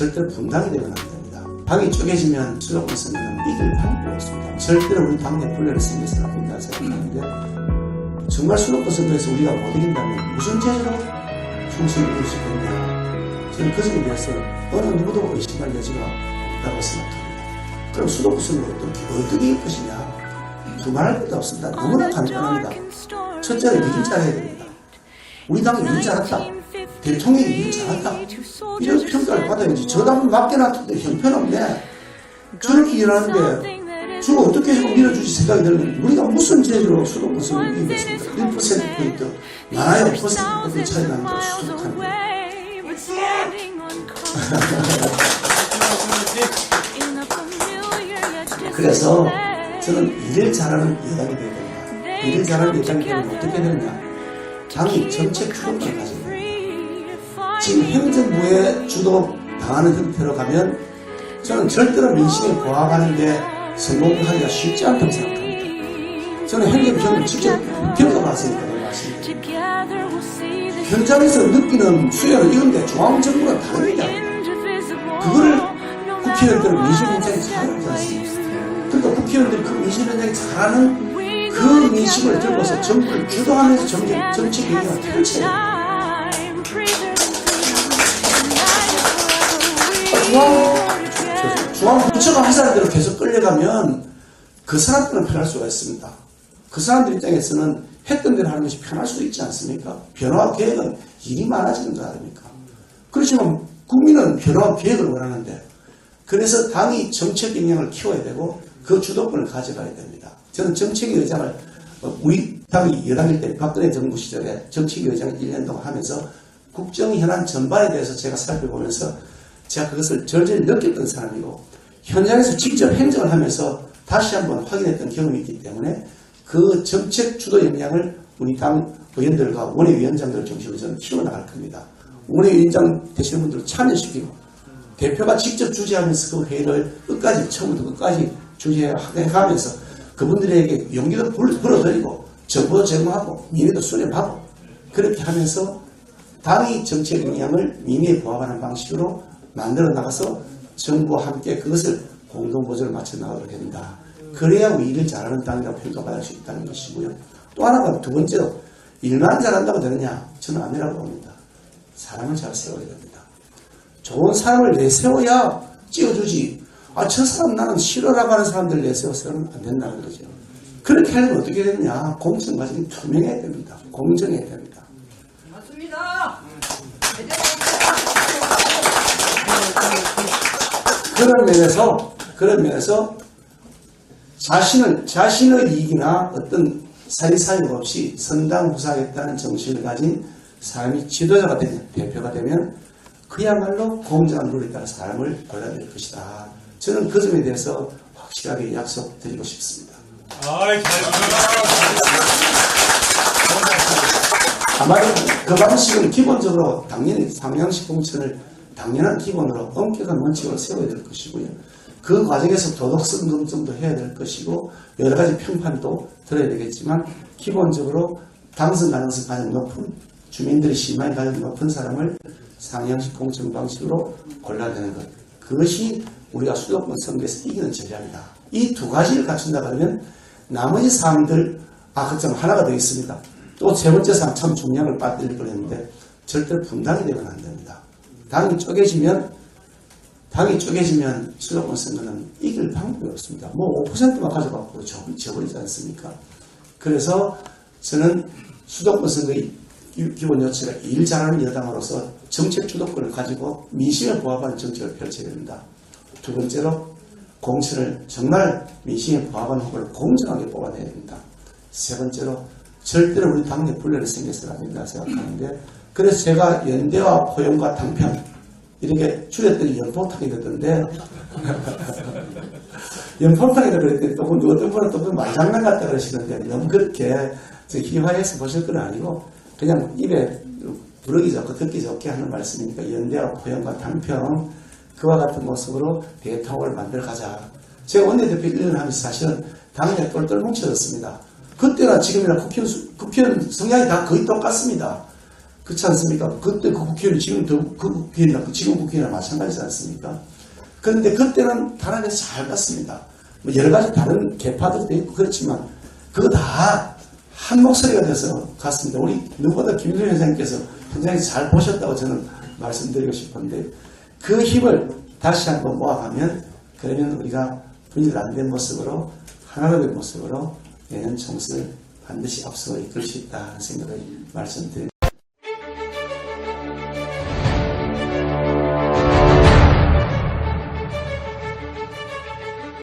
절대로 분당이 되면 안 됩니다. 당이 쪼개지면 수도권 선거는 이길 방법이 없습니다. 절대로 우리 당내 분열을 생겨서는 안 된다고 생각하는데, 정말 수도권 선거에서 우리가 못 이긴다면 무슨 죄로 총선을 이길 수 있겠냐. 저는 그 점에 대해서 어느 누구도 의심할 여지가 없다고 생각합니다. 그럼 수도권 선거를 어떻게 이길 것이냐. 두말할 것도 없습니다. 너무나 간단합니다. 첫째로 일을 잘해야 됩니다. 우리 당이 일을 잘했다. 대통령이 일을 잘한다. 이런 평가를 받아야지. 저 당은 맡겨놨는데 형편없네. 저렇게 일하는데 저거 어떻게 해서 밀어주지 생각이 들면 우리가 무슨 죄로 수도권 선거를 이기겠습니까? 1%포인트, 많아야 5%포인트 차이 나는데 수도권인데. 그래서 저는 일을 잘하는 여당이 되야 됩니다. 일을 잘하는 여당이 되면 어떻게 되느냐. 당이 정책 주도권을 가져야 됩니다. 지금 행정부의 주도 당하는 형태로 가면 저는 절대로 민심에 부합하는 게 성공하기가 쉽지 않다고 생각합니다. 저는 행정부를 직접 겪어봤으니까 말씀드립니다. 현장에서 느끼는 수요는 이건데 중앙정부는 다릅니다. 그거를 국회의원들은 민심 현장에 잘 알지 않습니까? 그러니까 국회의원들이 그 민심 현장에 잘하는 그 민심을 들고서 정부를 주도하면서 정책 개혁을 펼쳐요. 중앙부처가 한 사람대로 계속 끌려가면 그 사람들은 편할 수가 있습니다. 그 사람들 입장에서는 했던 대로 하는 것이 편할 수도 있지 않습니까? 변화와 계획은 일이 많아지는 거 아닙니까? 그렇지만 국민은 변화와 계획을 원하는데, 그래서 당이 정책 역량을 키워야 되고 그 주도권을 가져가야 됩니다. 저는 정책의 의장을 우리 당이 여당일 때 박근혜 정부 시절에 정책의 의장을 1년 동안 하면서 국정 현안 전반에 대해서 제가 살펴보면서 제가 그것을 절절히 느꼈던 사람이고, 현장에서 직접 행정을 하면서 다시 한번 확인했던 경험이 있기 때문에 그 정책 주도 역량을 우리 당 의원들과 원외위원장들을 중심으로 저는 키워나갈 겁니다. 원외위원장 되시는 분들을 참여시키고 대표가 직접 주재하면서 그 회의를 끝까지 처음부터 끝까지 주재하면서 그분들에게 용기도 불어드리고 정보도 제공하고 민의도 수렴하고 그렇게 하면서 당이 정책 역량을 민의에 부합하는 방식으로 만들어 나가서 정부와 함께 그것을 공동보조를 맞춰 나가도록 된다. 그래야 우리 일을 잘하는 당이라고 평가받을 수 있다는 것이고요. 또 하나가 두 번째로 일만 잘한다고 되느냐? 저는 아니라고 봅니다. 사람을 잘 세워야 됩니다. 좋은 사람을 내세워야 찍어주지. 저 사람 나는 싫어라고 하는 사람들 내세워서는 안 된다는 거죠. 그렇게 하려면 어떻게 되느냐? 공천 과정이 투명해야 됩니다. 공정해야 됩니다. 맞습니다. 그런 면에서 자신의 이익이나 어떤 사리사욕 없이 선당부사하겠다는 정신을 가진 사람이 지도자가 되면, 대표가 되면 그야말로 공정한 룰에 따라 사람을 골라야 될 것이다. 저는 그 점에 대해서 확실하게 약속드리고 싶습니다. 아마도 그 방식은 기본적으로 당연히 상향식 공천을 당연한 기본으로 엄격한 원칙으로 세워야 될 것이고요. 그 과정에서 도덕성 검증도 해야 될 것이고 여러 가지 평판도 들어야 되겠지만 기본적으로 당선 가능성이 가장 높은 주민들의 신망이 가장 높은 사람을 상향식 공천 방식으로 골라야 되는 것. 그것이 우리가 수도권 선거에서 이기는 전략이다. 이 두 가지를 갖춘다 그러면 나머지 사람들, 그점 하나가 더 있습니다. 또 세 번째 사람 참 중량을 빠뜨릴 뻔했는데 절대로 분당이 되면 안 됩니다. 당이 쪼개지면 수도권 선거는 이길 방법이 없습니다. 5%만 가져갖고 져버리지 않습니까? 그래서 저는 수도권 선거의 기본 요체가 일 잘하는 여당으로서 정책 주도권을 가지고 민심에 부합하는 정책을 펼쳐야 됩니다. 두 번째로 공천을 정말 민심에 부합하는 후보를 공정하게 뽑아내야 됩니다. 세 번째로 절대로 우리 당내 분열이 생겨서는 안 된다고 생각하는데, 그래서 제가 연대와 포용과 당편 이렇게 줄였더니 연포탕이 됐던데 연포탕이라고 그랬더니 또 어떤 분은 또 말장난 같다 그러시는데 너무 그렇게 희화해서 보실 건 아니고 그냥 입에 부르기 좋고 듣기 좋게 하는 말씀이니까 연대와 포용과 당편 그와 같은 모습으로 대통령을 만들어 가자. 제가 원내대표 1년 하면서 사실은 당내 똘똘 뭉쳐졌습니다. 그때나 지금이나 국회의원 성향이 다 거의 똑같습니다. 그렇지 않습니까? 그때 그 국회의원, 지금 그 국회의원이나 지금 국회의원이나 마찬가지지 않습니까? 그런데 그때는 단합에서 잘 갔습니다. 뭐 여러 가지 다른 개파들도 있고 그렇지만 그거 다 한 목소리가 돼서 갔습니다. 우리 누구보다 김일성 회장님께서 현장에서 잘 보셨다고 저는 말씀드리고 싶은데 그 힘을 다시 한번 모아가면 그러면 우리가 분열 안 된 모습으로 하나로 된 모습으로 내년 총선을 반드시 앞서고 이끌 수 있다는 생각을 말씀드립니다.